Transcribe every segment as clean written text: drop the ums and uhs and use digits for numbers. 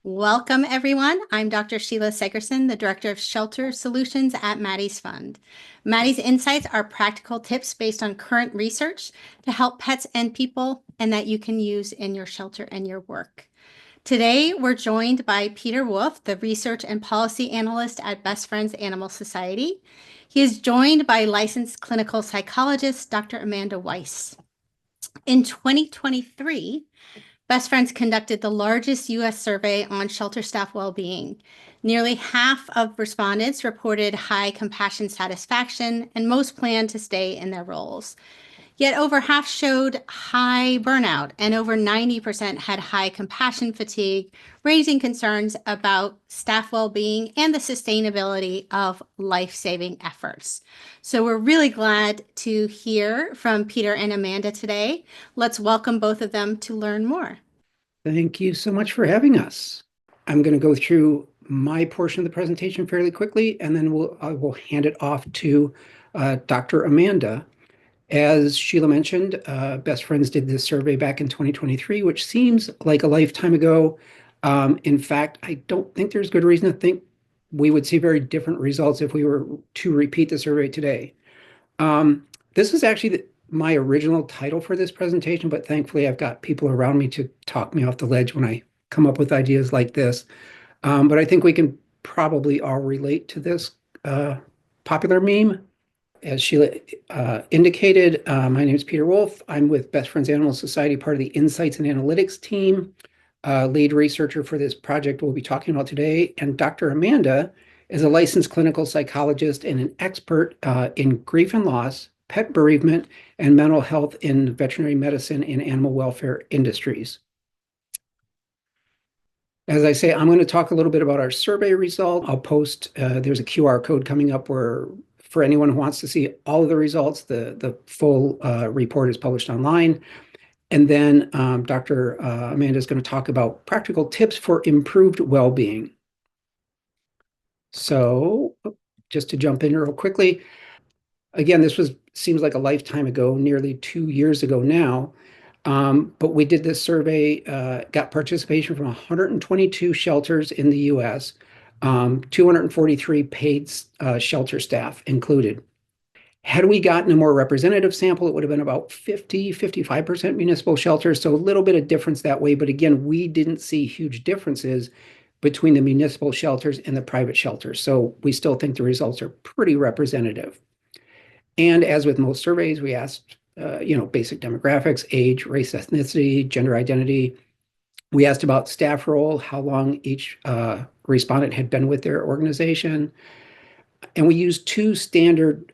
Welcome, everyone. I'm Dr. Sheila Segerson, the Director of Shelter Solutions at Maddie's Fund. Maddie's insights are practical tips based on current research to help pets and people, and that you can use in your shelter and your work. Today, we're joined by Peter Wolf, the Research and Policy Analyst at Best Friends Animal Society. He is joined by licensed clinical psychologist, Dr. Amanda Weiss. In 2023, Best Friends conducted the largest U.S. survey on shelter staff well-being. Nearly half of respondents reported high compassion satisfaction, and most planned to stay in their roles. Yet over half showed high burnout, and over 90% had high compassion fatigue, raising concerns about staff well-being and the sustainability of life-saving efforts. So we're really glad to hear from Peter and Amanda today. Let's welcome both of them to learn more. Thank you so much for having us. I'm going to go through my portion of the presentation fairly quickly, and then I will hand it off to Dr. Amanda. As Sheila mentioned, Best Friends did this survey back in 2023, which seems like a lifetime ago. In fact, I don't think there's good reason to think we would see very different results if we were to repeat the survey today. This is actually my original title for this presentation, but thankfully I've got people around me to talk me off the ledge when I come up with ideas like this. But I think we can probably all relate to this popular meme. As Sheila indicated, my name is Peter Wolf. I'm with Best Friends Animal Society, part of the Insights and Analytics team. Lead researcher for this project we'll be talking about today. And Dr. Amanda is a licensed clinical psychologist and an expert in grief and loss, pet bereavement, and mental health in veterinary medicine and animal welfare industries. As I say, I'm going to talk a little bit about our survey result. I'll post, there's a QR code coming up where for anyone who wants to see all of the results, the full report is published online. And then Dr. Amanda is going to talk about practical tips for improved well-being. So just to jump in real quickly, again, this seems like a lifetime ago, nearly 2 years ago now. But we did this survey, got participation from 122 shelters in the US, 243 paid shelter staff included. Had we gotten a more representative sample, it would have been about 55% municipal shelters, so a little bit of difference that way. But again, we didn't see huge differences between the municipal shelters and the private shelters. So we still think the results are pretty representative. And as with most surveys, we asked, basic demographics, age, race, ethnicity, gender identity. We asked about staff role, how long each respondent had been with their organization. And we used two standard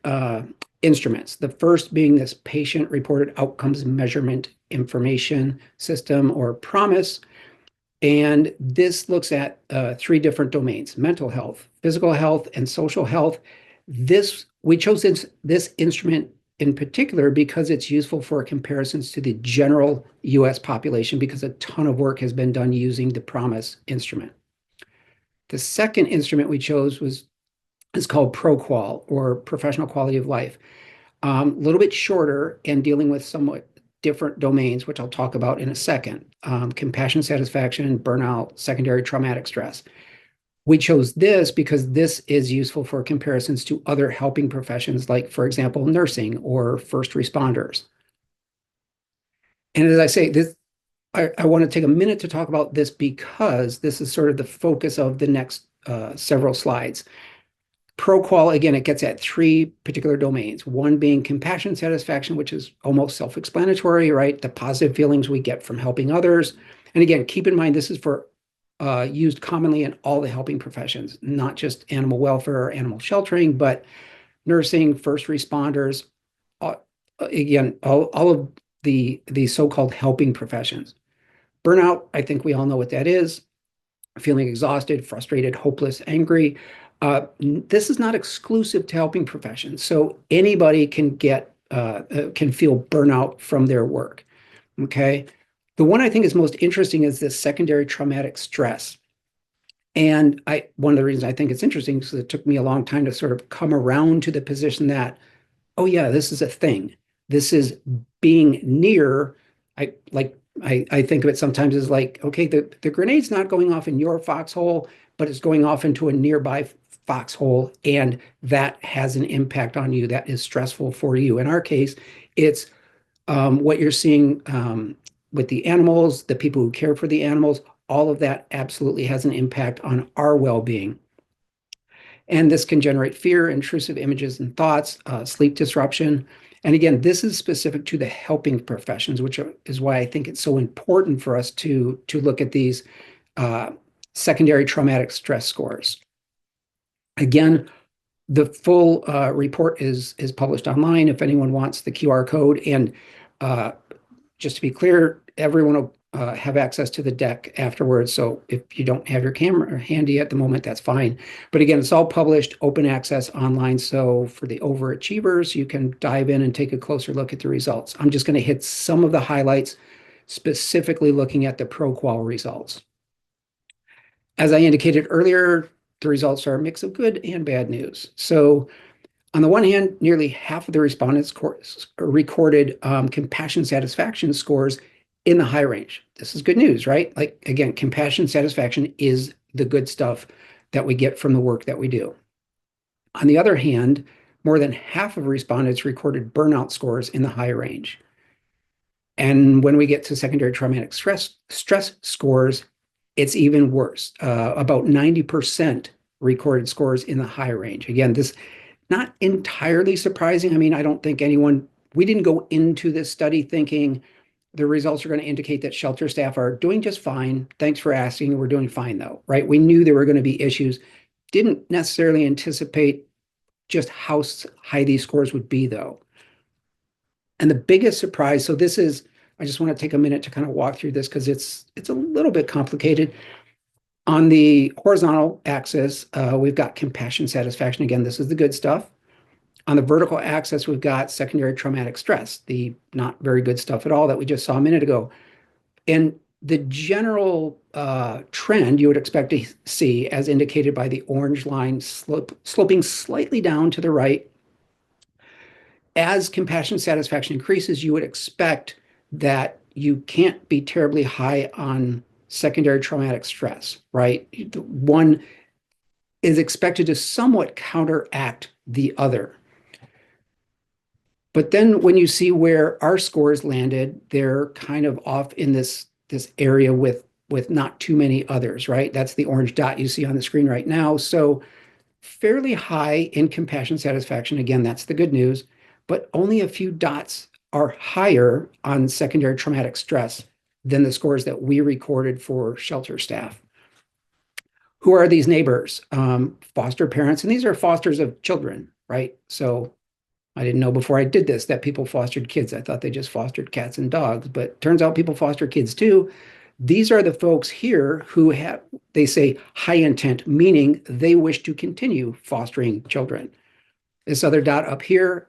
instruments. The first being this patient-reported outcomes measurement information system, or PROMIS. And this looks at three different domains: mental health, physical health, and social health. We chose this instrument in particular because it's useful for comparisons to the general US population, because a ton of work has been done using the PROMIS instrument. The second instrument we chose is called ProQual, or Professional Quality of Life. A little bit shorter and dealing with somewhat different domains, which I'll talk about in a second. Compassion satisfaction, burnout, secondary traumatic stress. We chose this because this is useful for comparisons to other helping professions, like, for example, nursing or first responders. And as I say, I want to take a minute to talk about this because this is sort of the focus of the next several slides. ProQual, again, it gets at three particular domains, one being compassion satisfaction, which is almost self-explanatory, right? The positive feelings we get from helping others. And again, keep in mind, this is for used commonly in all the helping professions, not just animal welfare or animal sheltering, but nursing, first responders, again, all of the so-called helping professions. Burnout, I think we all know what that is. Feeling exhausted, frustrated, hopeless, angry. This is not exclusive to helping professions, so anybody can feel burnout from their work. Okay, the one I think is most interesting is this secondary traumatic stress. And one of the reasons I think it's interesting is it took me a long time to sort of come around to the position that, oh yeah, this is a thing. This is being near, like I think of it sometimes as like, okay, the grenade's not going off in your foxhole, but it's going off into a nearby foxhole, and that has an impact on you that is stressful for you. In our case, it's what you're seeing with the animals, the people who care for the animals, all of that absolutely has an impact on our well-being. And this can generate fear, intrusive images and thoughts, sleep disruption. And again, this is specific to the helping professions, which is why I think it's so important for us to look at these secondary traumatic stress scores. Again, the full report is published online if anyone wants the QR code. And uh, just to be clear, everyone will have access to the deck afterwards. So if you don't have your camera handy at the moment, that's fine. But again, it's all published, open access online. So for the overachievers, you can dive in and take a closer look at the results. I'm just going to hit some of the highlights, specifically looking at the ProQual results. As I indicated earlier, the results are a mix of good and bad news. So on the one hand, nearly half of the respondents recorded compassion satisfaction scores in the high range. This is good news, right? Like, again, compassion satisfaction is the good stuff that we get from the work that we do. On the other hand, more than half of respondents recorded burnout scores in the high range. And when we get to secondary traumatic stress scores, it's even worse. About 90% recorded scores in the high range. Again, this not entirely surprising. I mean, I don't think we didn't go into this study thinking the results are going to indicate that shelter staff are doing just fine. Thanks for asking. We're doing fine though, right? We knew there were going to be issues. Didn't necessarily anticipate just how high these scores would be though. And the biggest surprise, so this is, I just want to take a minute to kind of walk through this because it's a little bit complicated. On the horizontal axis, we've got compassion satisfaction. Again, this is the good stuff. On the vertical axis, we've got secondary traumatic stress, the not very good stuff at all that we just saw a minute ago. And the general trend you would expect to see, as indicated by the orange line sloping slightly down to the right, as compassion satisfaction increases, you would expect that you can't be terribly high on secondary traumatic stress, right? One is expected to somewhat counteract the other. But then when you see where our scores landed, they're kind of off in this area with not too many others, right? That's the orange dot you see on the screen right now. So fairly high in compassion satisfaction. Again, that's the good news, but only a few dots are higher on secondary traumatic stress than the scores that we recorded for shelter staff. Who are these neighbors? Foster parents, and these are fosters of children, right? So I didn't know before I did this that people fostered kids. I thought they just fostered cats and dogs, but turns out people foster kids too. These are the folks here who have, they say, high intent, meaning they wish to continue fostering children. This other dot up here,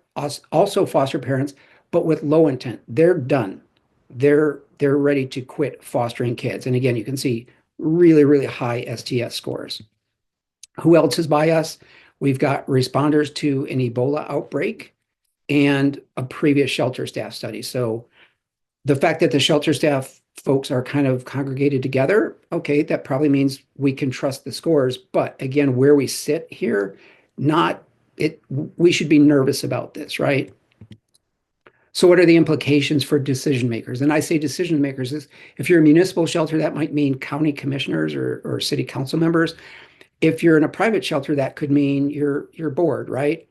also foster parents, but with low intent. They're done. They're ready to quit fostering kids. And again, you can see really, really high STS scores. Who else is by us? We've got responders to an Ebola outbreak and a previous shelter staff study. So the fact that the shelter staff folks are kind of congregated together, okay, that probably means we can trust the scores. But again, where we sit here, we should be nervous about this, right? So what are the implications for decision makers? And I say decision makers is if you're a municipal shelter, that might mean county commissioners or city council members. If you're in a private shelter, that could mean your board, right?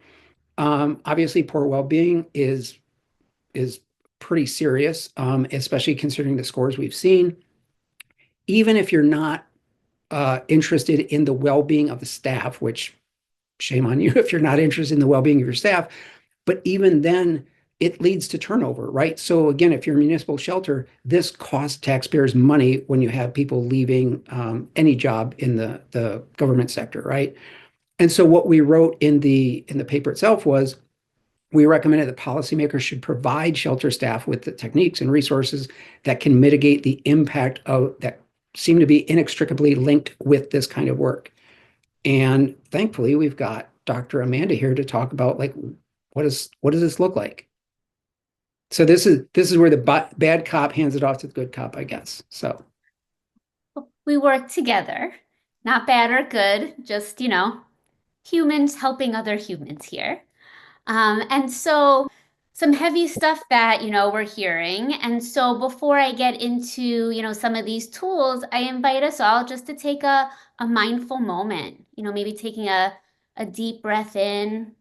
Obviously, poor well-being is pretty serious, especially considering the scores we've seen. Even if you're not interested in the well-being of the staff, which shame on you if you're not interested in the well-being of your staff, but even then, it leads to turnover, right? So again, if you're a municipal shelter, this costs taxpayers money when you have people leaving any job in the government sector, right? And so what we wrote in the paper itself was we recommended that policymakers should provide shelter staff with the techniques and resources that can mitigate the impact of that seem to be inextricably linked with this kind of work. And thankfully, we've got Dr. Amanda here to talk about like what does this look like? So this is where the bad cop hands it off to the good cop, I guess. So We work together, not bad or good, just, humans helping other humans here. And so some heavy stuff that, we're hearing. And so before I get into, some of these tools, I invite us all just to take a mindful moment, maybe taking a deep breath in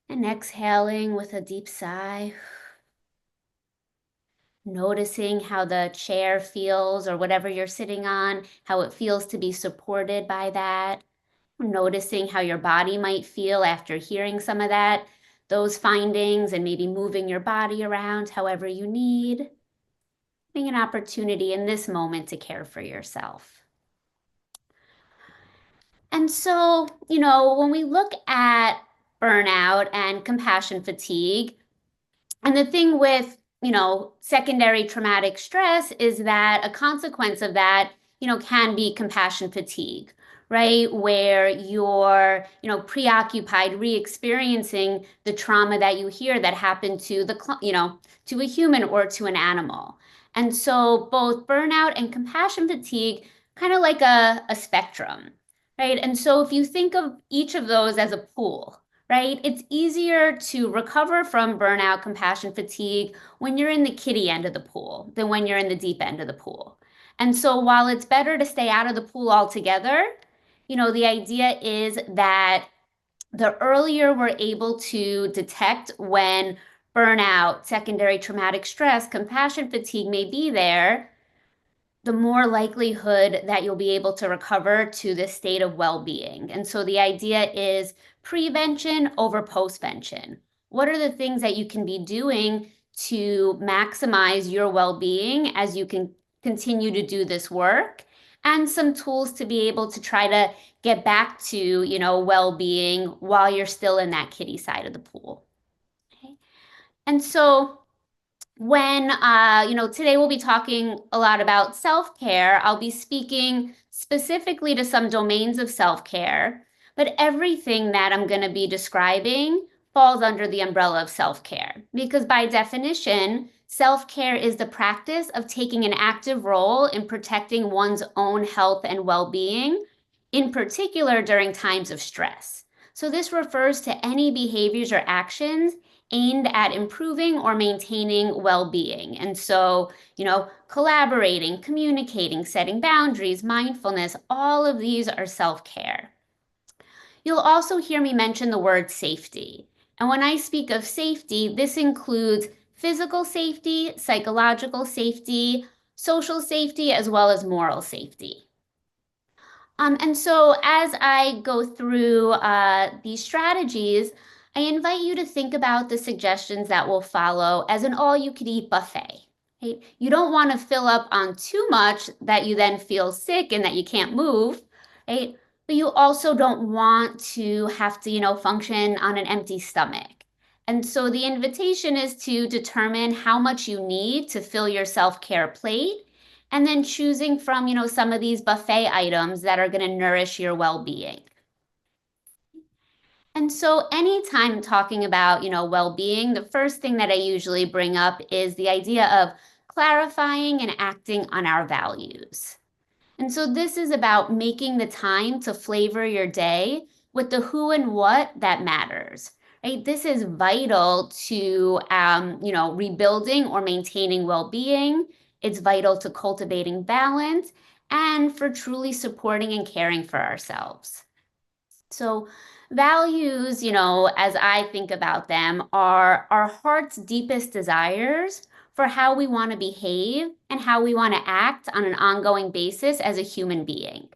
and exhaling with a deep sigh. Noticing how the chair feels or whatever you're sitting on, how it feels to be supported by that. Noticing how your body might feel after hearing some of those findings, and maybe moving your body around however you need. Having an opportunity in this moment to care for yourself. And so, when we look at burnout and compassion fatigue, and the thing with, secondary traumatic stress is that a consequence of that, can be compassion fatigue, right? Where you're, preoccupied re-experiencing the trauma that you hear that happened to to a human or to an animal. And so both burnout and compassion fatigue, kind of like a spectrum, right? And so if you think of each of those as a pool, right? It's easier to recover from burnout, compassion fatigue when you're in the kiddie end of the pool than when you're in the deep end of the pool. And so while it's better to stay out of the pool altogether, the idea is that the earlier we're able to detect when burnout, secondary traumatic stress, compassion fatigue may be there, the more likelihood that you'll be able to recover to this state of well-being. And so the idea is prevention over postvention. What are the things that you can be doing to maximize your well-being as you can continue to do this work? And some tools to be able to try to get back to, well-being while you're still in that kiddie side of the pool. Okay. And so when today we'll be talking a lot about self-care. I'll be speaking specifically to some domains of self-care, but everything that I'm going to be describing falls under the umbrella of self-care, because by definition, self-care is the practice of taking an active role in protecting one's own health and well-being, in particular during times of stress. So this refers to any behaviors or actions aimed at improving or maintaining well-being. And so, collaborating, communicating, setting boundaries, mindfulness, all of these are self-care. You'll also hear me mention the word safety. And when I speak of safety, this includes physical safety, psychological safety, social safety, as well as moral safety. And so as I go through these strategies, I invite you to think about the suggestions that will follow as an all-you-could-eat buffet. Right? You don't want to fill up on too much that you then feel sick and that you can't move, right? But you also don't want to have to, function on an empty stomach. And so the invitation is to determine how much you need to fill your self-care plate, and then choosing from, some of these buffet items that are going to nourish your well-being. And so anytime talking about, well-being, the first thing that I usually bring up is the idea of clarifying and acting on our values. And so this is about making the time to flavor your day with the who and what that matters, right? This is vital to, rebuilding or maintaining well-being. It's vital to cultivating balance and for truly supporting and caring for ourselves. So values, as I think about them, are our heart's deepest desires for how we want to behave and how we want to act on an ongoing basis as a human being.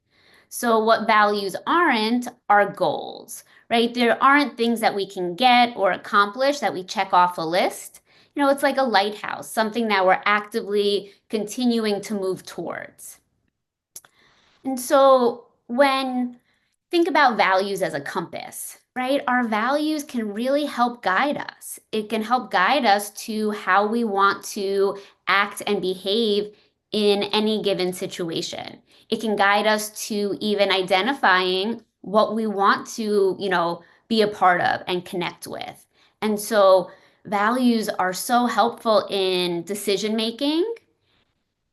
So what values aren't are goals, right? There aren't things that we can get or accomplish that we check off a list. It's like a lighthouse, something that we're actively continuing to move towards. And so when think about values as a compass, right? Our values can really help guide us. It can help guide us to how we want to act and behave in any given situation. It can guide us to even identifying what we want to, be a part of and connect with. And so values are so helpful in decision making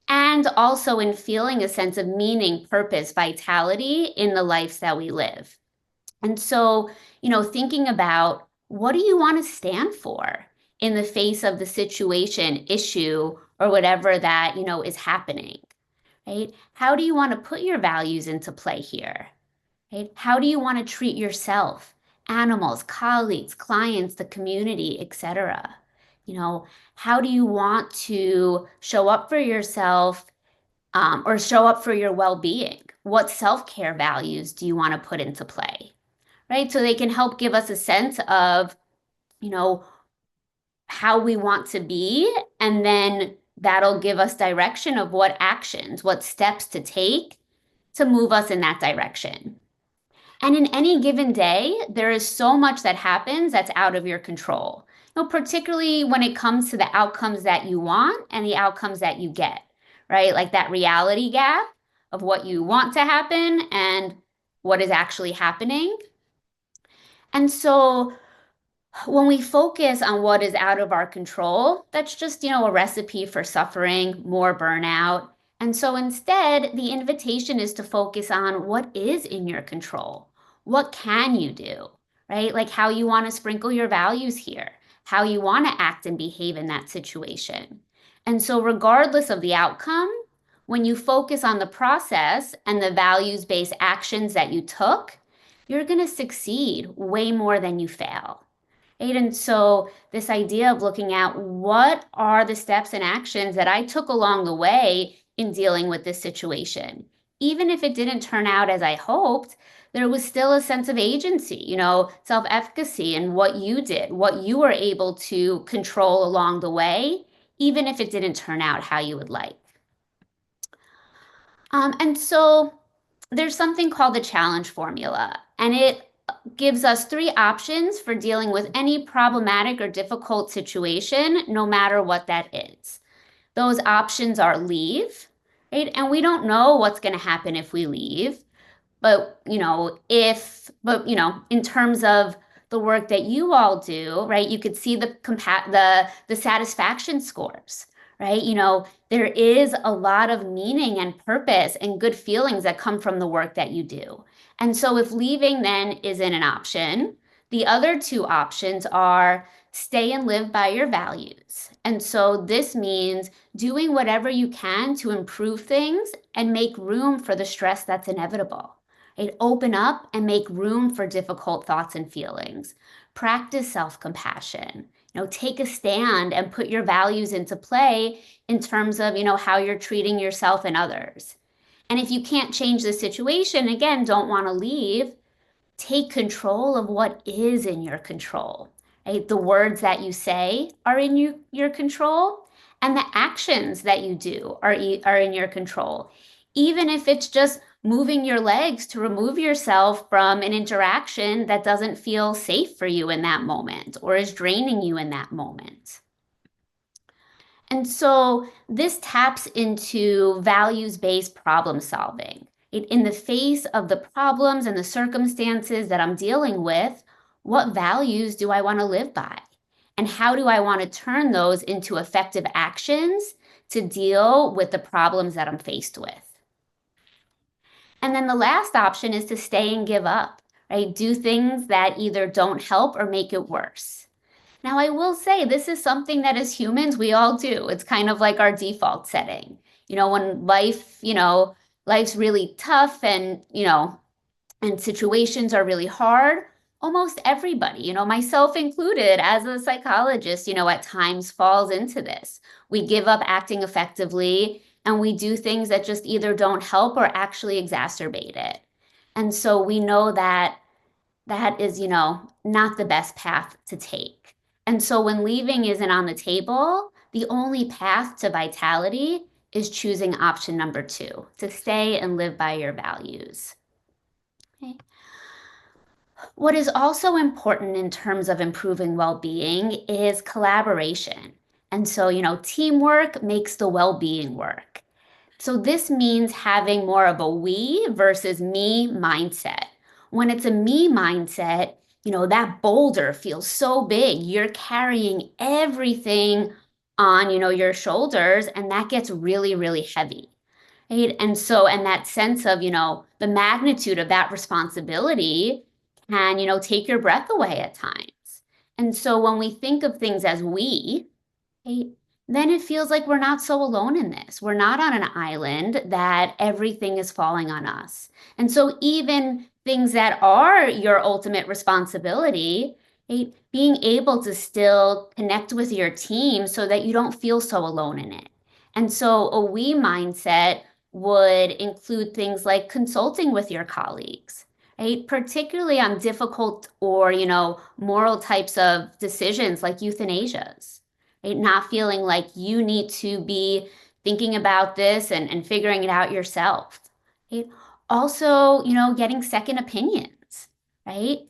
and also in feeling a sense of meaning, purpose, vitality in the lives that we live. And so, thinking about what do you want to stand for in the face of the situation, issue, or whatever that, is happening, right? How do you want to put your values into play here, right? How do you want to treat yourself, animals, colleagues, clients, the community, etc.? How do you want to show up for yourself or show up for your well-being? What self-care values do you want to put into play? Right? So they can help give us a sense of, how we want to be, and then that'll give us direction of what actions, what steps to take to move us in that direction. And in any given day, there is so much that happens that's out of your control, particularly when it comes to the outcomes that you want and the outcomes that you get, right? Like that reality gap of what you want to happen and what is actually happening. And so when we focus on what is out of our control, that's just, a recipe for suffering, more burnout. And so instead, the invitation is to focus on what is in your control. What can you do, right? Like how you want to sprinkle your values here, how you want to act and behave in that situation. And so regardless of the outcome, when you focus on the process and the values-based actions that you took, you're going to succeed way more than you fail. Right? And so this idea of looking at what are the steps and actions that I took along the way in dealing with this situation. Even if it didn't turn out as I hoped, there was still a sense of agency, self-efficacy in what you did, what you were able to control along the way, even if it didn't turn out how you would like. And so there's something called the challenge formula, and it gives us 3 options for dealing with any problematic or difficult situation, no matter what that is. Those options are leave, right? And we don't know what's going to happen if we leave, but in terms of the work that you all do, right? You could see the satisfaction scores, right? There is a lot of meaning and purpose and good feelings that come from the work that you do. And so if leaving then isn't an option, the other 2 options are stay and live by your values. And so this means doing whatever you can to improve things and make room for the stress that's inevitable. Right? Open up and make room for difficult thoughts and feelings. Practice self-compassion. Take a stand and put your values into play in terms of, how you're treating yourself and others. And if you can't change the situation, again, don't want to leave, take control of what is in your control. Right? The words that you say are in your control, and the actions that you do are in your control. Even if it's just moving your legs to remove yourself from an interaction that doesn't feel safe for you in that moment or is draining you in that moment. And so this taps into values-based problem solving. In the face of the problems and the circumstances that I'm dealing with, what values do I want to live by? And how do I want to turn those into effective actions to deal with the problems that I'm faced with? And then the last option is to stay and give up, right? Do things that either don't help or make it worse. Now, I will say this is something that as humans, we all do. It's kind of like our default setting. When life's really tough and situations are really hard, almost everybody, myself included as a psychologist, at times falls into this. We give up acting effectively and we do things that just either don't help or actually exacerbate it. And so we know that is, not the best path to take. And so when leaving isn't on the table, the only path to vitality is choosing option number 2, to stay and live by your values. Okay. What is also important in terms of improving well-being is collaboration. And so, teamwork makes the well-being work. So this means having more of a we versus me mindset. When it's a me mindset, that boulder feels so big. You're carrying everything on, your shoulders, and that gets really, really heavy. Right? And that sense of, the magnitude of that responsibility can, take your breath away at times. And so when we think of things as we, right, then it feels like we're not so alone in this. We're not on an island that everything is falling on us. And so even things that are your ultimate responsibility, right, being able to still connect with your team so that you don't feel so alone in it. And so a we mindset would include things like consulting with your colleagues, right? Particularly on difficult or, moral types of decisions like euthanasias, right? Not feeling like you need to be thinking about this and figuring it out yourself, right? Also, getting second opinions, right?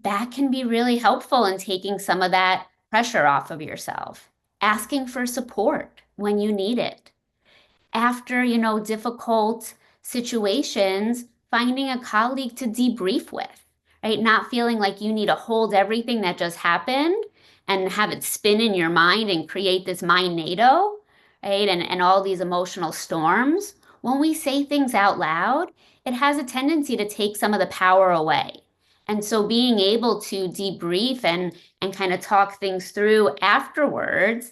That can be really helpful in taking some of that pressure off of yourself. Asking for support when you need it. After, difficult situations, finding a colleague to debrief with, right? Not feeling like you need to hold everything that just happened and have it spin in your mind and create this mind NATO, right? And all these emotional storms. When we say things out loud, it has a tendency to take some of the power away. And so being able to debrief and kind of talk things through afterwards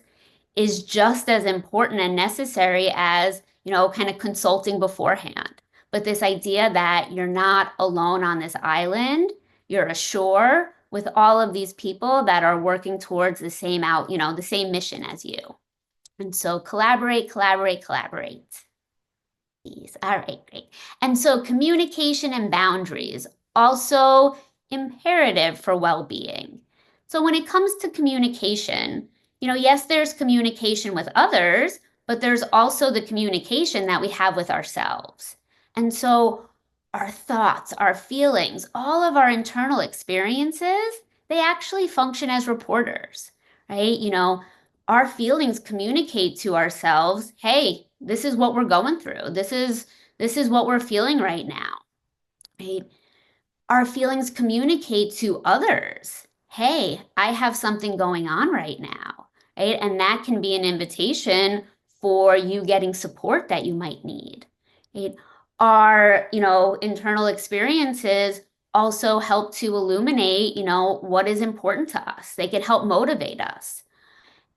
is just as important and necessary as, kind of consulting beforehand. But this idea that you're not alone on this island, you're ashore with all of these people that are working towards the same the same mission as you. And so collaborate, collaborate, collaborate. All right, great. And so communication and boundaries, also imperative for well-being. So when it comes to communication, yes, there's communication with others, but there's also the communication that we have with ourselves. And so our thoughts, our feelings, all of our internal experiences, they actually function as reporters, right? Our feelings communicate to ourselves, hey, this is what we're going through. This is what we're feeling right now, right? Our feelings communicate to others, hey, I have something going on right now, right? And that can be an invitation for you getting support that you might need, right? Our, internal experiences also help to illuminate, what is important to us. They can help motivate us.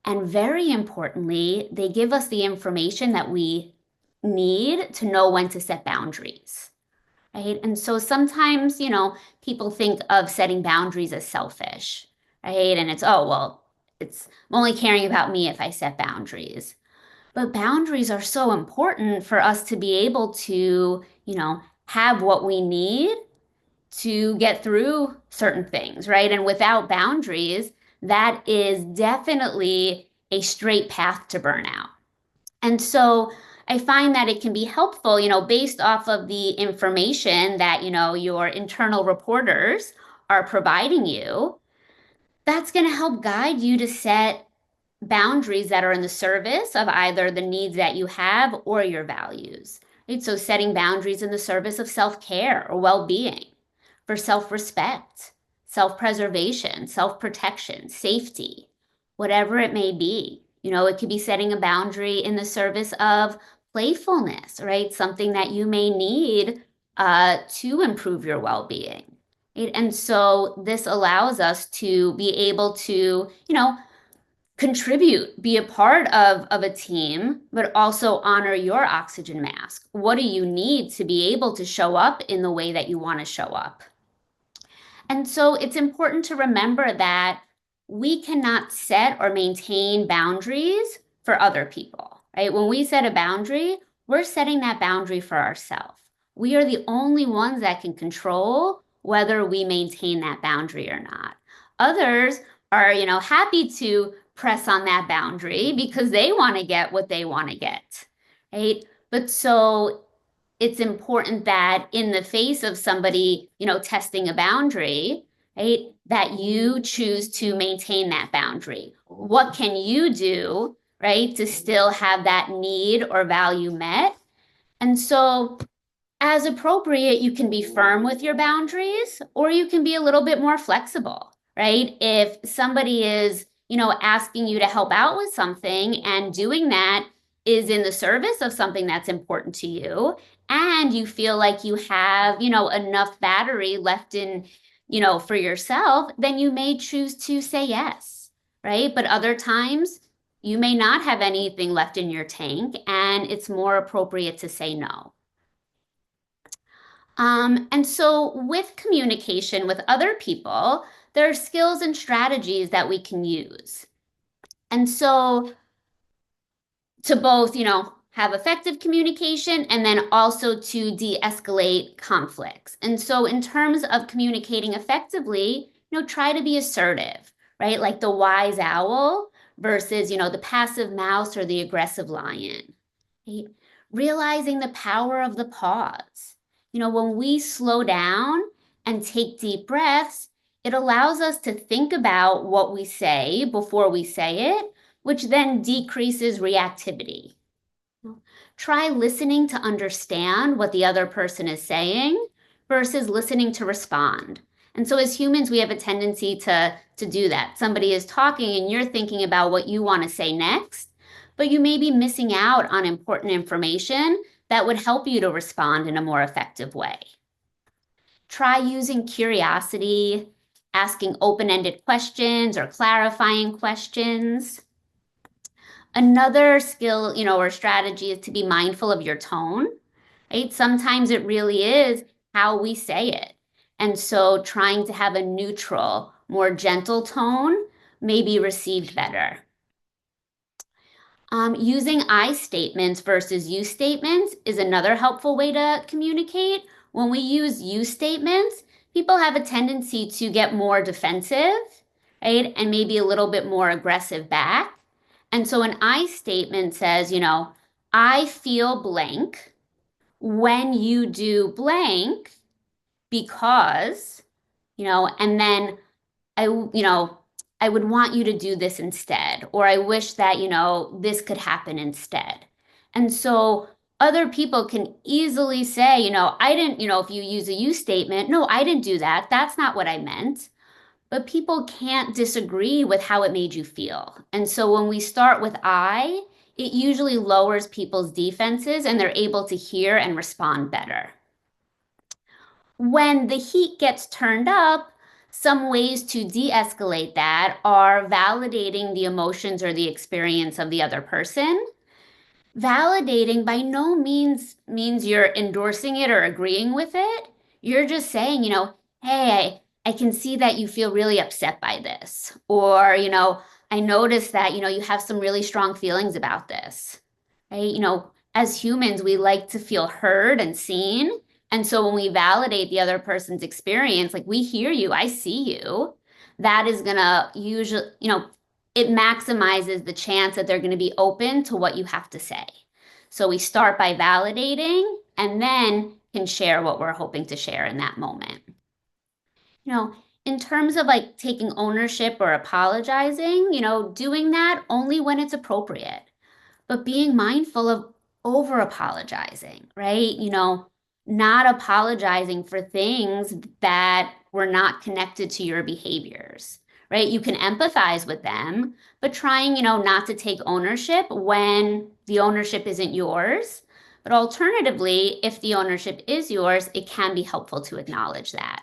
And very importantly, they give us the information that we need to know when to set boundaries, right? And so sometimes, people think of setting boundaries as selfish, right? And it's, oh, well, I'm only caring about me if I set boundaries. But boundaries are so important for us to be able to, have what we need to get through certain things, right? And without boundaries, that is definitely a straight path to burnout. And so I find that it can be helpful, based off of the information that, your internal reporters are providing you. That's going to help guide you to set boundaries that are in the service of either the needs that you have or your values. Right? So setting boundaries in the service of self-care or well-being, for self-respect, self-preservation, self-protection, safety, whatever it may be. It could be setting a boundary in the service of playfulness, right? Something that you may need to improve your well-being. Right? And so this allows us to be able to, contribute, be a part of a team, but also honor your oxygen mask. What do you need to be able to show up in the way that you want to show up? And so it's important to remember that we cannot set or maintain boundaries for other people, right? When we set a boundary, we're setting that boundary for ourselves. We are the only ones that can control whether we maintain that boundary or not. Others are, happy to press on that boundary because they want to get what they want to get, right? But so it's important that in the face of somebody, testing a boundary, right, that you choose to maintain that boundary. What can you do, right, to still have that need or value met? And so as appropriate, you can be firm with your boundaries, or you can be a little bit more flexible, right? If somebody is, asking you to help out with something and doing that is in the service of something that's important to you, and you feel like you have, enough battery left in, for yourself, then you may choose to say yes, right? But other times, you may not have anything left in your tank, and it's more appropriate to say no. And so with communication with other people, there are skills and strategies that we can use. And so to both, have effective communication and then also to de-escalate conflicts. And so in terms of communicating effectively, try to be assertive, right? Like the wise owl versus, the passive mouse or the aggressive lion, right? Realizing the power of the pause. When we slow down and take deep breaths, it allows us to think about what we say before we say it, which then decreases reactivity. Try listening to understand what the other person is saying versus listening to respond. And so as humans, we have a tendency to do that. Somebody is talking and you're thinking about what you want to say next, but you may be missing out on important information that would help you to respond in a more effective way. Try using curiosity, asking open-ended questions or clarifying questions. Another skill, or strategy is to be mindful of your tone, right? Sometimes it really is how we say it. And so trying to have a neutral, more gentle tone may be received better. Using I statements versus you statements is another helpful way to communicate. When we use you statements, people have a tendency to get more defensive, right? And maybe a little bit more aggressive back. And so an I statement says, I feel blank when you do blank because, and then I would want you to do this instead, or I wish that, this could happen instead. And so other people can easily say, I didn't, if you use a you statement, no, I didn't do that. That's not what I meant. But people can't disagree with how it made you feel. And so when we start with I, it usually lowers people's defenses and they're able to hear and respond better. When the heat gets turned up, some ways to de-escalate that are validating the emotions or the experience of the other person. Validating by no means you're endorsing it or agreeing with it. You're just saying, hey, I can see that you feel really upset by this. Or, I noticed that, you have some really strong feelings about this, right? As humans, we like to feel heard and seen. And so when we validate the other person's experience, like we hear you, I see you, that is going to usually, it maximizes the chance that they're going to be open to what you have to say. So we start by validating and then can share what we're hoping to share in that moment. In terms of like taking ownership or apologizing, doing that only when it's appropriate, but being mindful of over apologizing, right? Not apologizing for things that were not connected to your behaviors, right? You can empathize with them, but trying, not to take ownership when the ownership isn't yours. But alternatively, if the ownership is yours, it can be helpful to acknowledge that.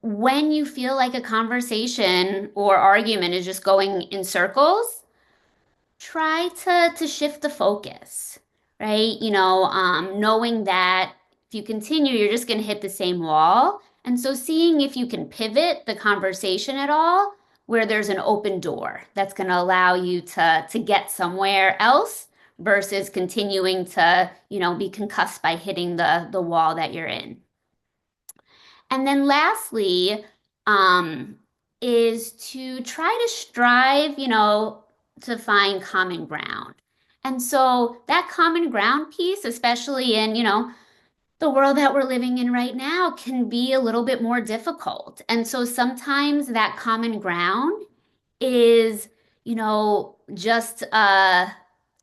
When you feel like a conversation or argument is just going in circles, try to shift the focus, right? Knowing that if you continue, you're just going to hit the same wall. And so seeing if you can pivot the conversation at all where there's an open door that's going to allow you to get somewhere else versus continuing to, be concussed by hitting the wall that you're in. And then lastly, is to try to strive, to find common ground. And so that common ground piece, especially in, the world that we're living in right now, can be a little bit more difficult. And so sometimes that common ground is, just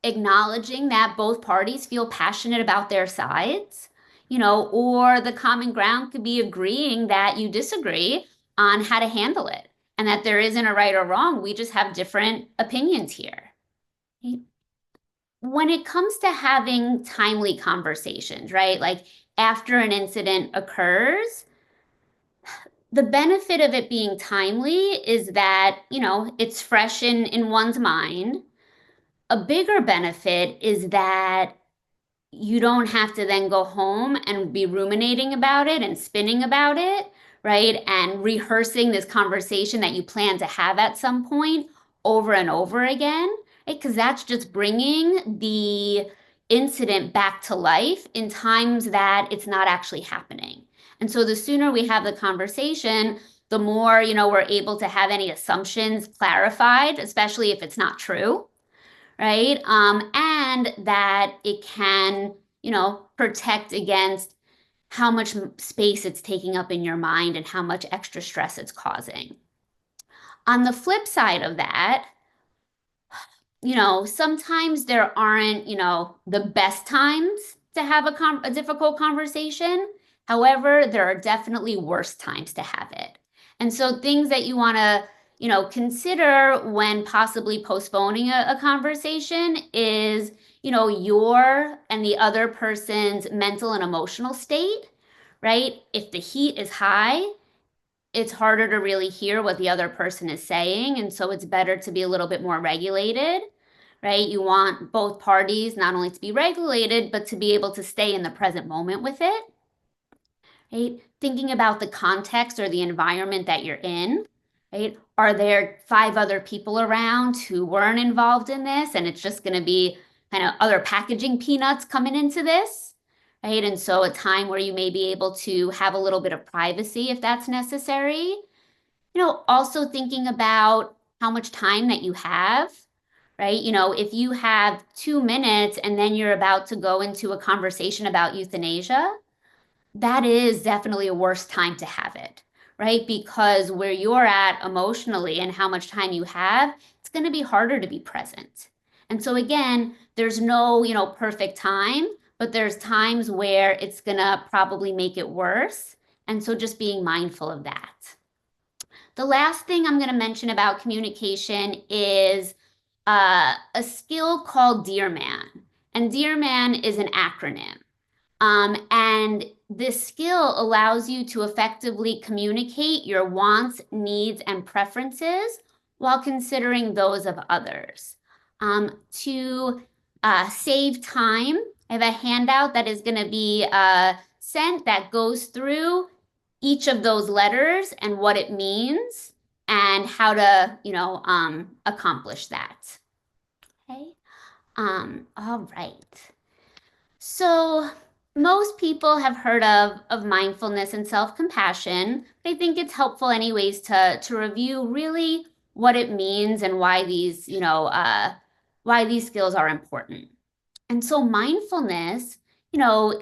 acknowledging that both parties feel passionate about their sides, or the common ground could be agreeing that you disagree on how to handle it and that there isn't a right or wrong. We just have different opinions here. When it comes to having timely conversations, right? Like after an incident occurs, the benefit of it being timely is that, it's fresh in one's mind. A bigger benefit is that you don't have to then go home and be ruminating about it and spinning about it, right? And rehearsing this conversation that you plan to have at some point over and over again, right? Because that's just bringing the incident back to life in times that it's not actually happening. And so the sooner we have the conversation, the more, we're able to have any assumptions clarified, especially if it's not true, right? And that it can, protect against how much space it's taking up in your mind and how much extra stress it's causing. On the flip side of that, sometimes there aren't, the best times to have a difficult conversation. However, there are definitely worse times to have it. And so things that you want to, consider when possibly postponing a conversation is, your and the other person's mental and emotional state, right? If the heat is high, it's harder to really hear what the other person is saying. And so it's better to be a little bit more regulated, right? You want both parties not only to be regulated, but to be able to stay in the present moment with it, right? Thinking about the context or the environment that you're in, right? Are there 5 other people around who weren't involved in this? And it's just going to be kind of other packaging peanuts coming into this, right? And so a time where you may be able to have a little bit of privacy if that's necessary. Also thinking about how much time that you have, right? If you have 2 minutes and then you're about to go into a conversation about euthanasia, that is definitely a worse time to have it, right? Because where you're at emotionally and how much time you have, it's going to be harder to be present. And so again, there's no, perfect time, but there's times where it's going to probably make it worse. And so just being mindful of that. The last thing I'm going to mention about communication is a skill called Dear Man. And Dear Man is an acronym. And this skill allows you to effectively communicate your wants, needs, and preferences while considering those of others. To save time, I have a handout that is going to be sent that goes through each of those letters and what it means and how to, accomplish that. Okay. All right. So most people have heard of mindfulness and self-compassion, but I think it's helpful anyways to review really what it means and why these, why these skills are important. And so mindfulness,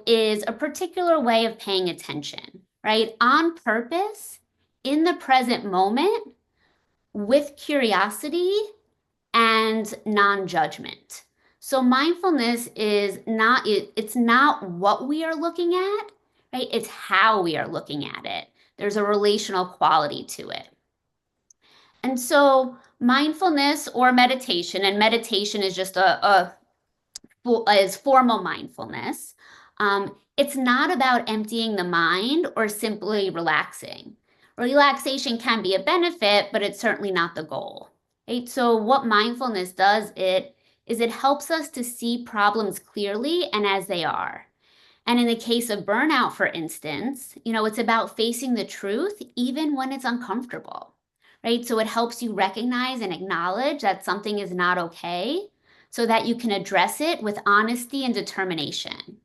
is a particular way of paying attention, right? On purpose, in the present moment, with curiosity and non-judgment. So mindfulness is it's not what we are looking at, right? It's how we are looking at it. There's a relational quality to it. And so mindfulness or meditation, and meditation is just is formal mindfulness. It's not about emptying the mind or simply relaxing. Relaxation can be a benefit, but it's certainly not the goal. Right? So what mindfulness does is it helps us to see problems clearly and as they are. And in the case of burnout, for instance, it's about facing the truth even when it's uncomfortable, right? So it helps you recognize and acknowledge that something is not okay so that you can address it with honesty and determination.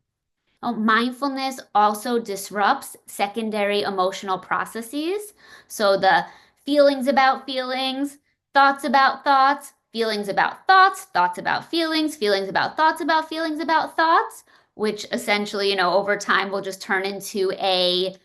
Mindfulness also disrupts secondary emotional processes. So the feelings about feelings, thoughts about thoughts, feelings about thoughts, thoughts about feelings, feelings about thoughts about feelings about thoughts, which essentially, over time will just turn into a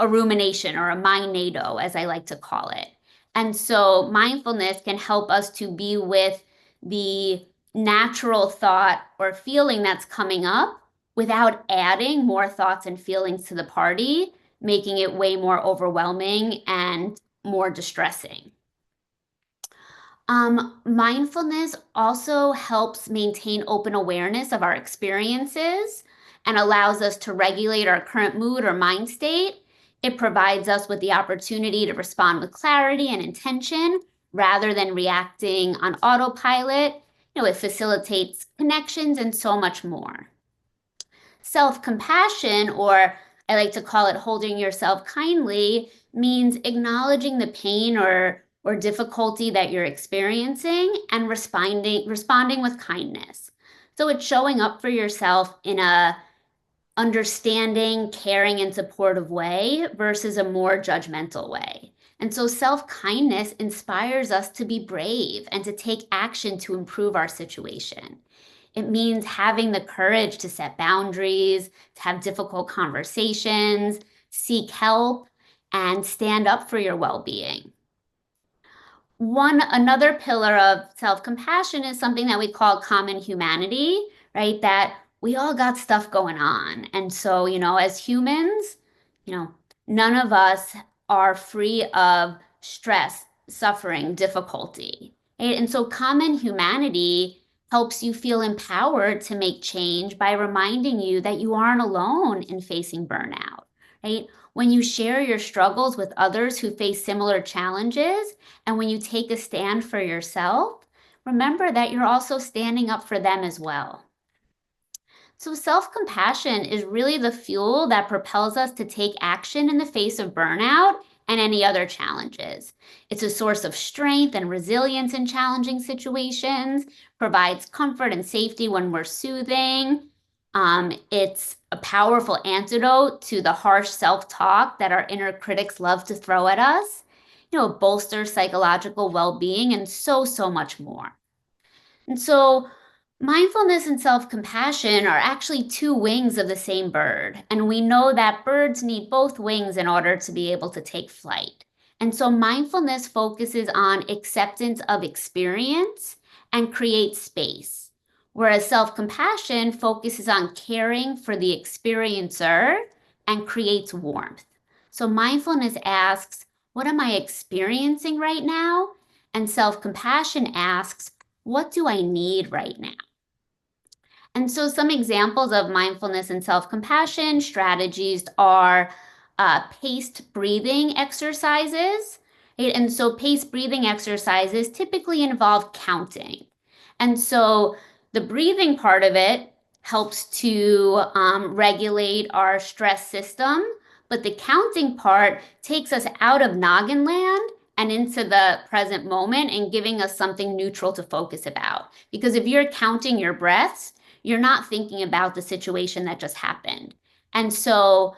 rumination or a mindnado, as I like to call it. And so mindfulness can help us to be with the natural thought or feeling that's coming up without adding more thoughts and feelings to the party, making it way more overwhelming and more distressing. Mindfulness also helps maintain open awareness of our experiences and allows us to regulate our current mood or mind state. It provides us with the opportunity to respond with clarity and intention rather than reacting on autopilot. It facilitates connections and so much more. Self-compassion, or I like to call it holding yourself kindly, means acknowledging the pain or difficulty that you're experiencing and responding with kindness. So it's showing up for yourself in a understanding, caring, and supportive way versus a more judgmental way. And so self-kindness inspires us to be brave and to take action to improve our situation. It means having the courage to set boundaries, to have difficult conversations, seek help, and stand up for your well-being. Another pillar of self-compassion is something that we call common humanity, right? That we all got stuff going on. And so, as humans, none of us are free of stress, suffering, difficulty, right? And so common humanity helps you feel empowered to make change by reminding you that you aren't alone in facing burnout, right? When you share your struggles with others who face similar challenges, and when you take a stand for yourself, remember that you're also standing up for them as well. So self-compassion is really the fuel that propels us to take action in the face of burnout and any other challenges. It's a source of strength and resilience in challenging situations, provides comfort and safety when we're soothing. It's a powerful antidote to the harsh self-talk that our inner critics love to throw at us. It bolsters psychological well-being and so much more. And so mindfulness and self-compassion are actually two wings of the same bird. And we know that birds need both wings in order to be able to take flight. And so mindfulness focuses on acceptance of experience and creates space, whereas self-compassion focuses on caring for the experiencer and creates warmth. So mindfulness asks, what am I experiencing right now? And self-compassion asks, what do I need right now? And so some examples of mindfulness and self-compassion strategies are paced breathing exercises. Right? And so paced breathing exercises typically involve counting. And so the breathing part of it helps to regulate our stress system, but the counting part takes us out of noggin land and into the present moment and giving us something neutral to focus about. Because if you're counting your breaths, you're not thinking about the situation that just happened. And so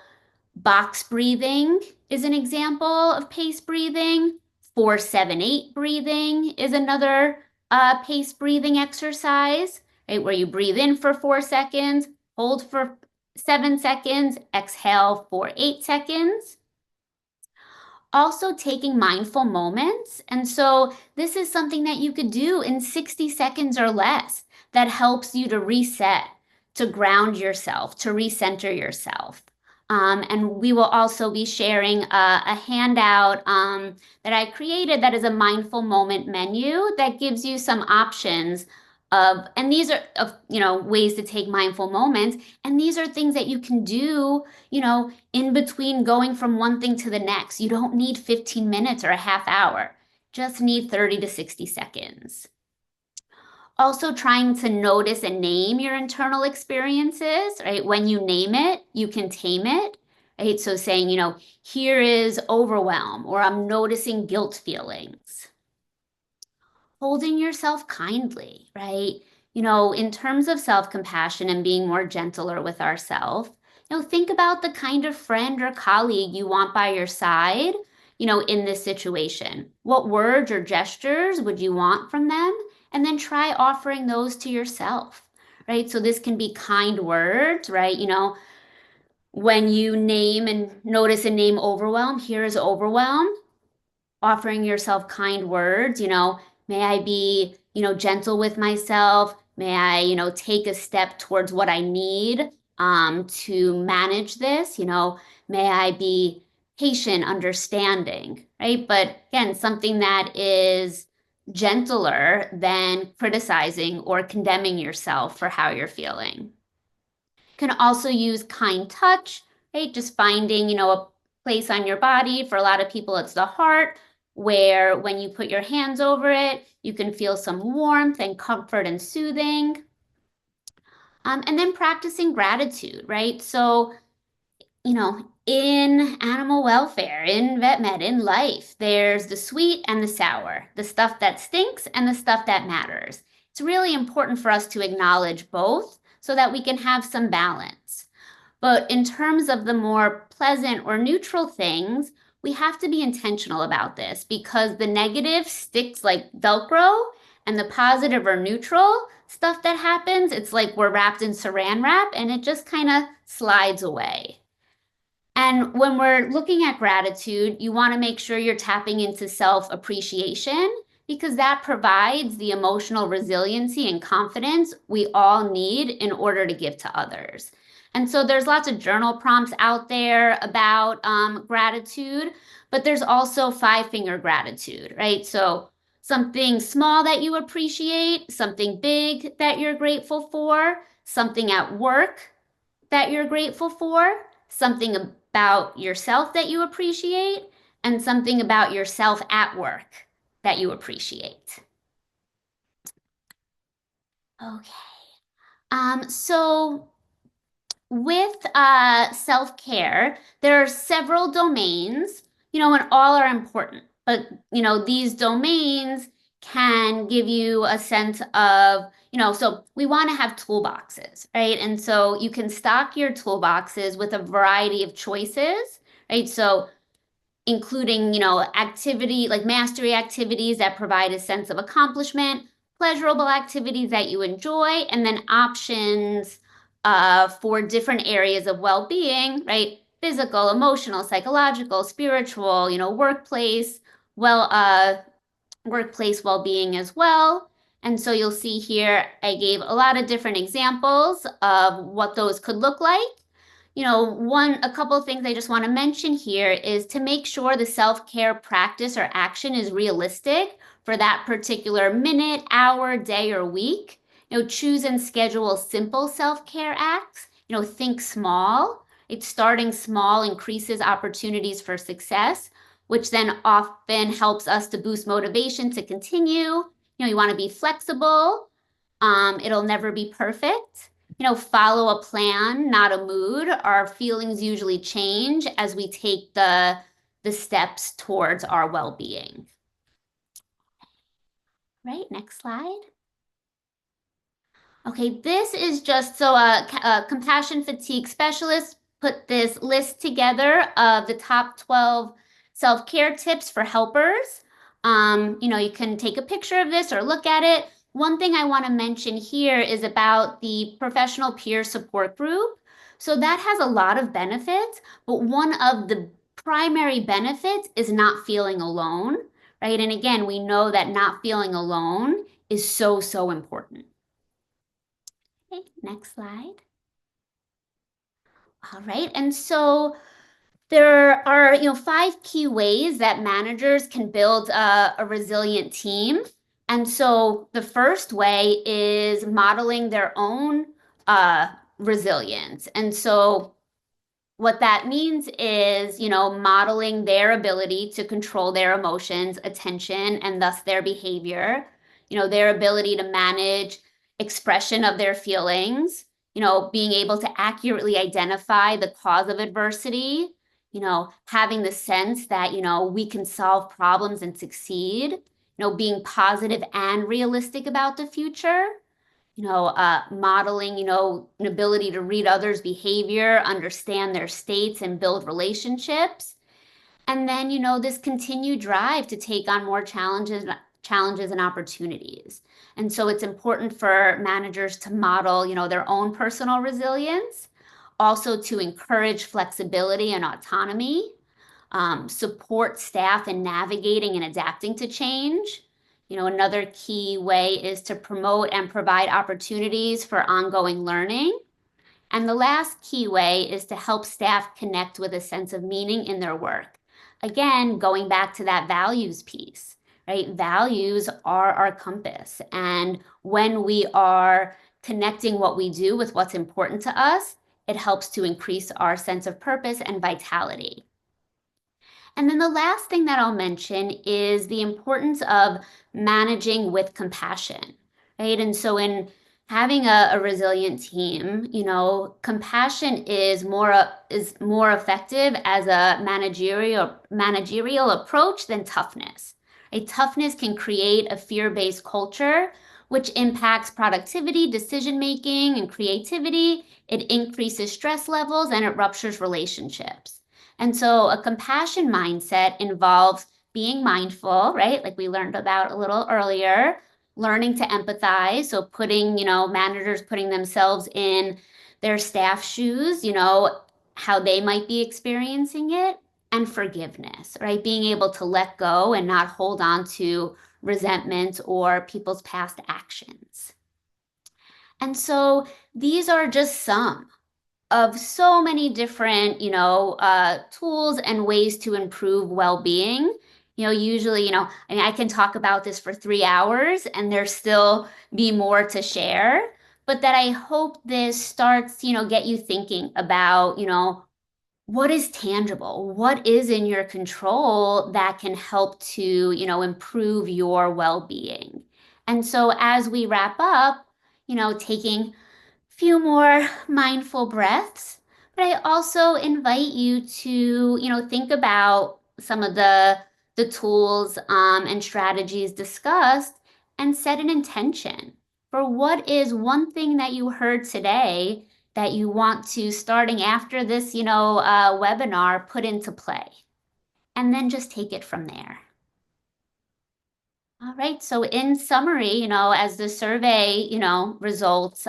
box breathing is an example of paced breathing. 4-7-8 breathing is another paced breathing exercise, right? Where you breathe in for 4 seconds, hold for 7 seconds, exhale for 8 seconds. Also taking mindful moments. And so this is something that you could do in 60 seconds or less that helps you to reset, to ground yourself, to recenter yourself. And we will also be sharing a handout that I created that is a mindful moment menu that gives you some options and these are ways to take mindful moments. And these are things that you can do, in between going from one thing to the next. You don't need 15 minutes or a half hour, just need 30 to 60 seconds. Also trying to notice and name your internal experiences, right? When you name it, you can tame it, right? So saying, here is overwhelm, or I'm noticing guilt feelings. Holding yourself kindly, right? In terms of self-compassion and being more gentler with ourselves, think about the kind of friend or colleague you want by your side, in this situation. What words or gestures would you want from them? And then try offering those to yourself, right? So this can be kind words, right? When you name and notice and name overwhelm, here is overwhelm. Offering yourself kind words, may I be, gentle with myself, May I, take a step towards what I need to manage this? May I be patient, understanding, right? But again, something that is gentler than criticizing or condemning yourself for how you're feeling. Can also use kind touch, right? Just finding, a place on your body. For a lot of people, it's the heart, where when you put your hands over it, you can feel some warmth and comfort and soothing. And then practicing gratitude, right? So, in animal welfare, in vet med, in life, there's the sweet and the sour, the stuff that stinks and the stuff that matters. It's really important for us to acknowledge both so that we can have some balance. But in terms of the more pleasant or neutral things, we have to be intentional about this because the negative sticks like Velcro and the positive or neutral stuff that happens, it's like we're wrapped in saran wrap and it just kind of slides away. And when we're looking at gratitude, you want to make sure you're tapping into self-appreciation because that provides the emotional resiliency and confidence we all need in order to give to others. And so there's lots of journal prompts out there about gratitude, but there's also five-finger gratitude, right? So something small that you appreciate, something big that you're grateful for, something at work that you're grateful for, something about yourself that you appreciate, and something about yourself at work that you appreciate. Okay. So with self-care, there are several domains, and all are important. But, these domains can give you a sense of, so we want to have toolboxes, right? And so you can stock your toolboxes with a variety of choices, right? So including, activity like mastery activities that provide a sense of accomplishment, pleasurable activities that you enjoy, and then options for different areas of well-being, right? Physical, emotional, psychological, spiritual, workplace well-being as well. And so you'll see here, I gave a lot of different examples of what those could look like. A couple of things I just want to mention here is to make sure the self-care practice or action is realistic for that particular minute, hour, day, or week. Choose and schedule simple self-care acts. Think small. It's starting small increases opportunities for success, which then often helps us to boost motivation to continue. You want to be flexible. It'll never be perfect. Follow a plan, not a mood. Our feelings usually change as we take the steps towards our well-being. Right, next slide. Okay, this is just so a compassion fatigue specialist put this list together of the top 12 self-care tips for helpers. You can take a picture of this or look at it. One thing I want to mention here is about the professional peer support group. So that has a lot of benefits, but one of the primary benefits is not feeling alone, right? And again, we know that not feeling alone is so, so important. Okay, next slide. All right, and so there are, 5 key ways that managers can build a resilient team. And so the first way is modeling their own resilience. And so what that means is, modeling their ability to control their emotions, attention, and thus their behavior, their ability to manage expression of their feelings, being able to accurately identify the cause of adversity, having the sense that, we can solve problems and succeed, being positive and realistic about the future, modeling, an ability to read others' behavior, understand their states, and build relationships. And then, this continued drive to take on more challenges and opportunities. And so it's important for managers to model, their own personal resilience, also to encourage flexibility and autonomy, support staff in navigating and adapting to change, Another key way is to promote and provide opportunities for ongoing learning. And the last key way is to help staff connect with a sense of meaning in their work. Again, going back to that values piece, right? Values are our compass. And when we are connecting what we do with what's important to us, it helps to increase our sense of purpose and vitality. And then the last thing that I'll mention is the importance of managing with compassion, right? And so in having a resilient team, compassion is more effective as a managerial approach than toughness. Right? Toughness can create a fear-based culture, which impacts productivity, decision-making, and creativity. It increases stress levels and it ruptures relationships. And so a compassion mindset involves being mindful, right? Like we learned about a little earlier, learning to empathize. So managers putting themselves in their staff shoes, how they might be experiencing it, and forgiveness, right? Being able to let go and not hold on to resentment or people's past actions. And so these are just some of so many different, tools and ways to improve well-being. Usually, I can talk about this for 3 hours and there still be more to share, but that I hope this starts, get you thinking about, what is tangible, what is in your control that can help to, improve your well-being. And so as we wrap up, taking few more mindful breaths, but I also invite you to, think about some of the tools and strategies discussed and set an intention for what is one thing that you heard today that you want to, starting after this, webinar, put into play. And then just take it from there. All right, so in summary, as the survey, results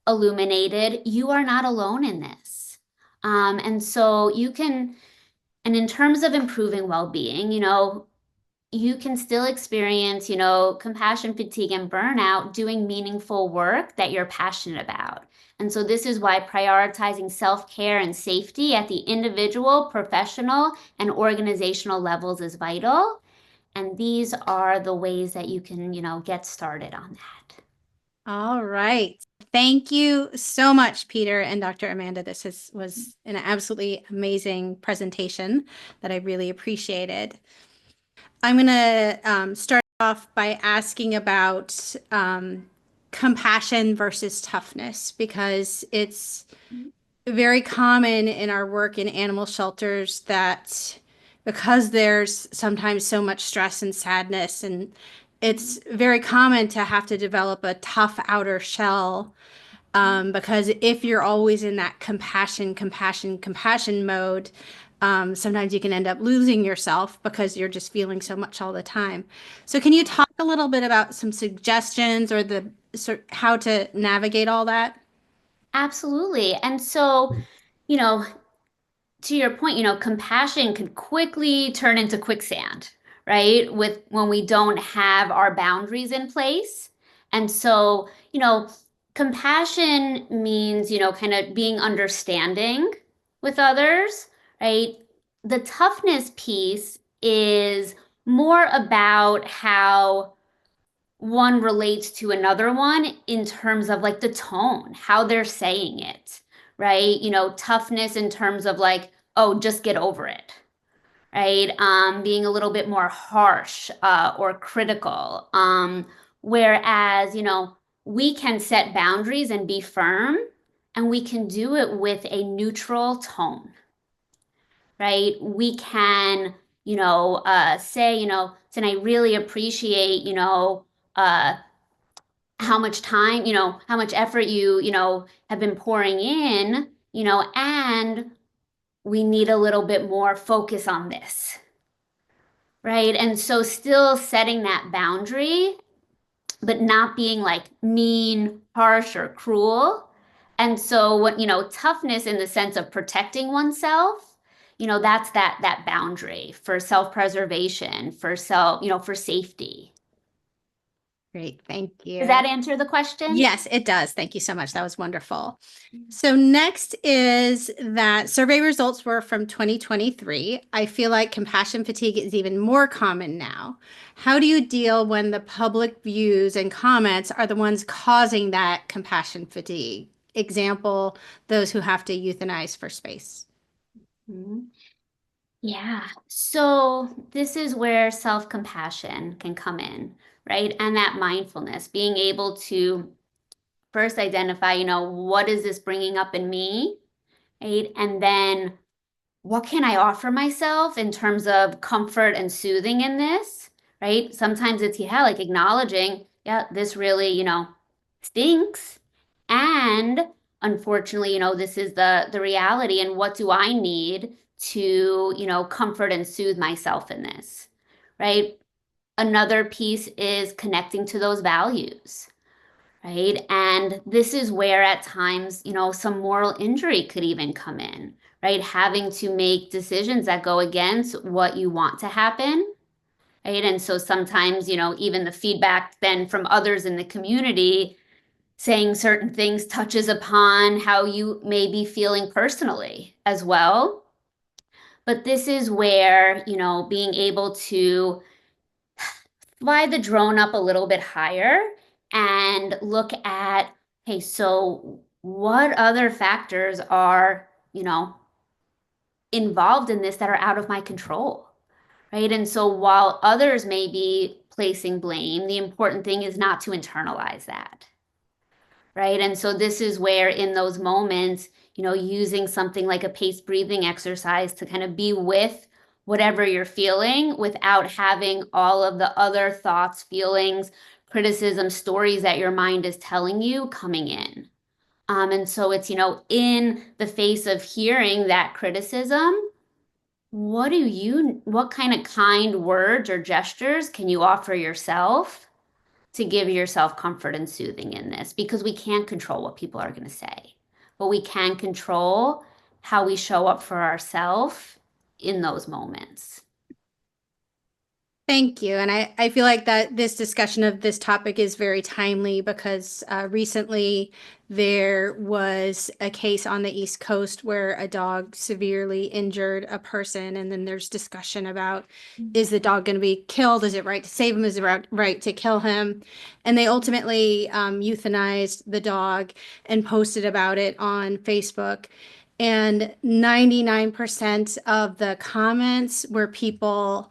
illuminated, you are not alone in this. And so and in terms of improving well-being, you can still experience, compassion fatigue and burnout doing meaningful work that you're passionate about. And so this is why prioritizing self-care and safety at the individual, professional, and organizational levels is vital. And these are the ways that you can, get started on that. All right. Thank you so much, Peter and Dr. Amanda. This was an absolutely amazing presentation that I really appreciated. I'm going to start off by asking about compassion versus toughness, because it's very common in our work in animal shelters that because there's sometimes so much stress and sadness, and it's very common to have to develop a tough outer shell, because if you're always in that compassion mode, sometimes you can end up losing yourself because you're just feeling so much all the time. So can you talk a little bit about some suggestions or how to navigate all that? Absolutely. And so, to your point, compassion could quickly turn into quicksand, right? When we don't have our boundaries in place. And so, compassion means, kind of being understanding with others, right? The toughness piece is more about how one relates to another one in terms of like the tone, how they're saying it, right? Toughness in terms of like, oh, just get over it, right? Being a little bit more harsh or critical. Whereas, we can set boundaries and be firm, and we can do it with a neutral tone, right? We can, say, and I really appreciate, how much time, how much effort you have been pouring in, and we need a little bit more focus on this, right? And so still setting that boundary, but not being like mean, harsh, or cruel. And so what, toughness in the sense of protecting oneself, that's that boundary for self-preservation, for for safety. Great. Thank you. Does that answer the question? Yes, it does. Thank you so much. That was wonderful. So next is that survey results were from 2023. I feel like compassion fatigue is even more common now. How do you deal when the public views and comments are the ones causing that compassion fatigue? Example, those who have to euthanize for space. Yeah. So this is where self-compassion can come in, right? And that mindfulness, being able to first identify, what is this bringing up in me, right? And then what can I offer myself in terms of comfort and soothing in this, right? Sometimes it's, like acknowledging, yeah, this really, stinks. And unfortunately, this is the reality. And what do I need to, comfort and soothe myself in this, right? Another piece is connecting to those values, right? And this is where at times, some moral injury could even come in, right? Having to make decisions that go against what you want to happen, right? And so sometimes, even the feedback then from others in the community saying certain things touches upon how you may be feeling personally as well. But this is where, being able to fly the drone up a little bit higher and look at, hey, so what other factors are, involved in this that are out of my control, right? And so while others may be placing blame, the important thing is not to internalize that, right? And so this is where in those moments, using something like a paced breathing exercise to kind of be with whatever you're feeling without having all of the other thoughts, feelings, criticism, stories that your mind is telling you coming in. And so it's, in the face of hearing that criticism, what kind of kind words or gestures can you offer yourself to give yourself comfort and soothing in this? Because we can't control what people are going to say, but we can control how we show up for ourselves in those moments. Thank you. And I feel like that this discussion of this topic is very timely because recently there was a case on the East Coast where a dog severely injured a person. And then there's discussion about, is the dog going to be killed? Is it right to save him? Is it right to kill him? And they ultimately euthanized the dog and posted about it on Facebook. And 99% of the comments were people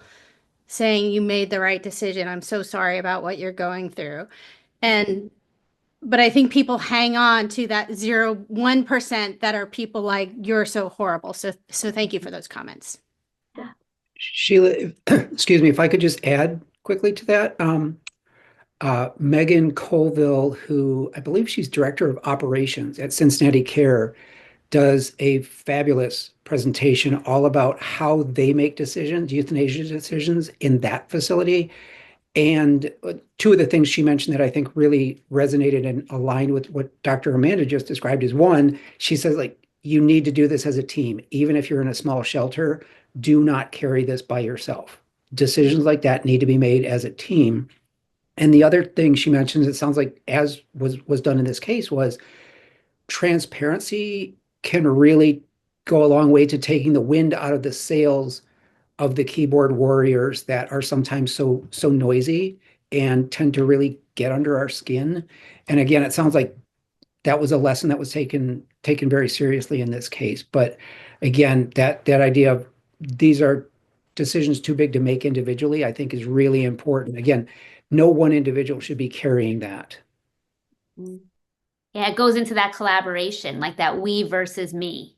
saying you made the right decision. I'm so sorry about what you're going through. But I think people hang on to that 1% that are people like, you're so horrible. So thank you for those comments. Sheila, excuse me, if I could just add quickly to that. Megan Colville, who I believe she's director of operations at Cincinnati Care, does a fabulous presentation all about how they make decisions, euthanasia decisions in that facility. And two of the things she mentioned that I think really resonated and aligned with what Dr. Amanda just described is one, she says, like, you need to do this as a team. Even if you're in a small shelter, do not carry this by yourself. Decisions like that need to be made as a team. And the other thing she mentions, it sounds like as was done in this case, was transparency can really go a long way to taking the wind out of the sails of the keyboard warriors that are sometimes so noisy and tend to really get under our skin. And again, it sounds like that was a lesson that was taken very seriously in this case. But again, that idea of these are decisions too big to make individually, I think is really important. Again, no one individual should be carrying that. Yeah, it goes into that collaboration, like that we versus me.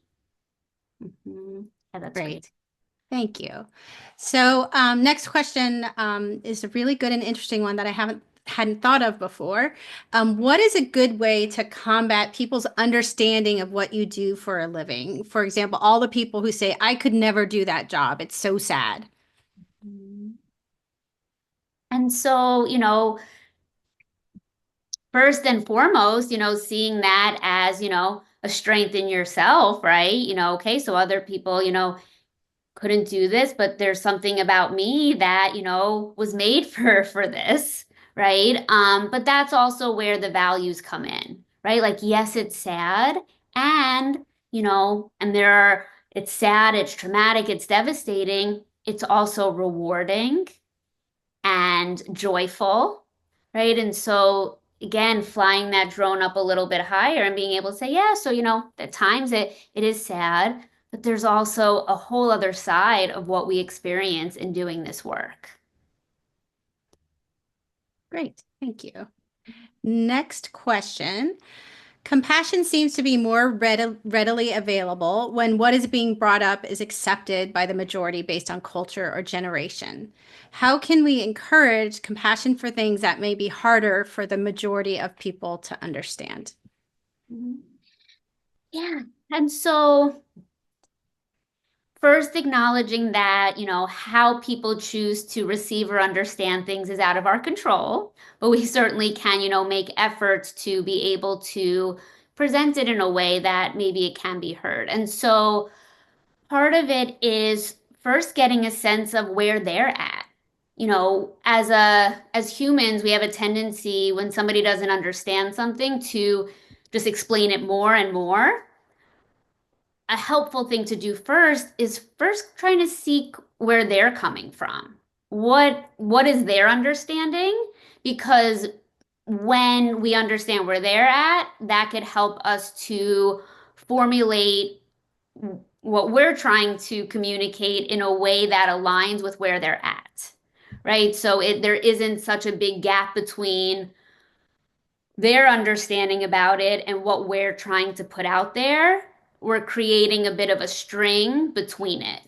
Yeah, that's great. Thank you. So next question is a really good and interesting one that I hadn't thought of before. What is a good way to combat people's understanding of what you do for a living? For example, all the people who say, I could never do that job. It's so sad. And so, first and foremost, seeing that as, a strength in yourself, right? Okay, so other people, couldn't do this, but there's something about me that, was made for this, right? But that's also where the values come in, right? Like, yes, it's sad, and it's sad, it's traumatic, it's devastating. It's also rewarding and joyful, right? And so again, flying that drone up a little bit higher and being able to say, yeah, so at times it is sad, but there's also a whole other side of what we experience in doing this work. Great, thank you. Next question. Compassion seems to be more readily available when what is being brought up is accepted by the majority based on culture or generation. How can we encourage compassion for things that may be harder for the majority of people to understand? Yeah. And so first acknowledging that, how people choose to receive or understand things is out of our control, but we certainly can, make efforts to be able to present it in a way that maybe it can be heard. And so part of it is first getting a sense of where they're at. As humans, we have a tendency when somebody doesn't understand something to just explain it more and more. A helpful thing to do first is first trying to seek where they're coming from. What is their understanding? Because when we understand where they're at, that could help us to formulate what we're trying to communicate in a way that aligns with where they're at, right? So there isn't such a big gap between their understanding about it and what we're trying to put out there. We're creating a bit of a string between it.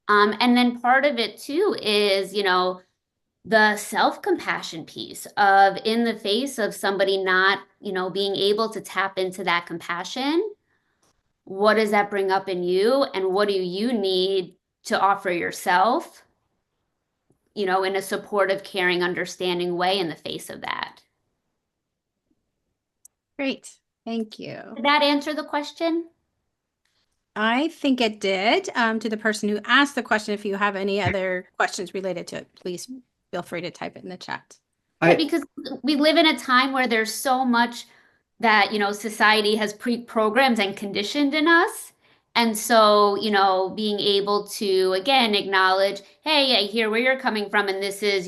And then part of it too is, the self-compassion piece of in the face of somebody not, being able to tap into that compassion, what does that bring up in you? And what do you need to offer yourself, in a supportive, caring, understanding way in the face of that? Great, thank you. Did that answer the question? I think it did. To the person who asked the question, if you have any other questions related to it, please feel free to type it in the chat. Yeah, because we live in a time where there's so much that, society has pre-programmed and conditioned in us. And so, being able to, again, acknowledge, hey, I hear where you're coming from, and this is,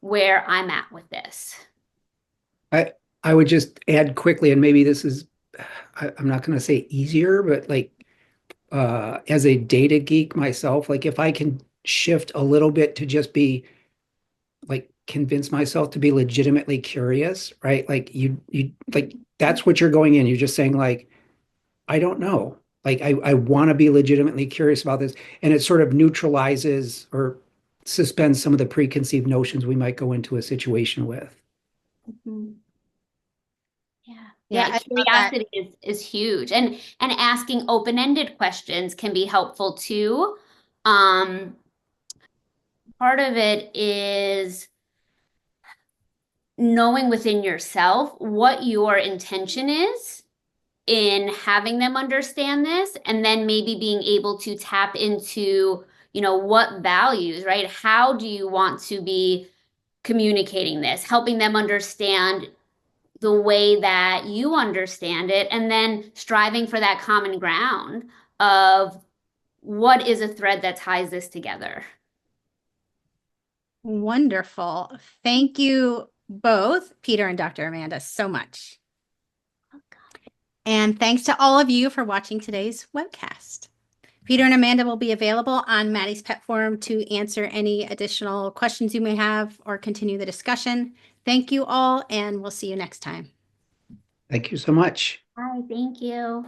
where I'm at with this. I would just add quickly, and maybe this is, I'm not going to say easier, but like as a data geek myself, like if I can shift a little bit to just be like convince myself to be legitimately curious, right? Like you like that's what you're going in. You're just saying like, I don't know. Like I want to be legitimately curious about this. And it sort of neutralizes or suspends some of the preconceived notions we might go into a situation with. Mm-hmm. Yeah. Yeah, Yeah, curiosity is huge. And asking open-ended questions can be helpful too. Part of it is knowing within yourself what your intention is in having them understand this, and then maybe being able to tap into, what values, right? How do you want to be communicating this, helping them understand the way that you understand it, and then striving for that common ground of what is a thread that ties this together. Wonderful. Thank you both, Peter and Dr. Amanda, so much. And thanks to all of you for watching today's webcast. Peter and Amanda will be available on Maddie's Pet Forum to answer any additional questions you may have or continue the discussion. Thank you all, and we'll see you next time. Thank you so much. Hi, thank you.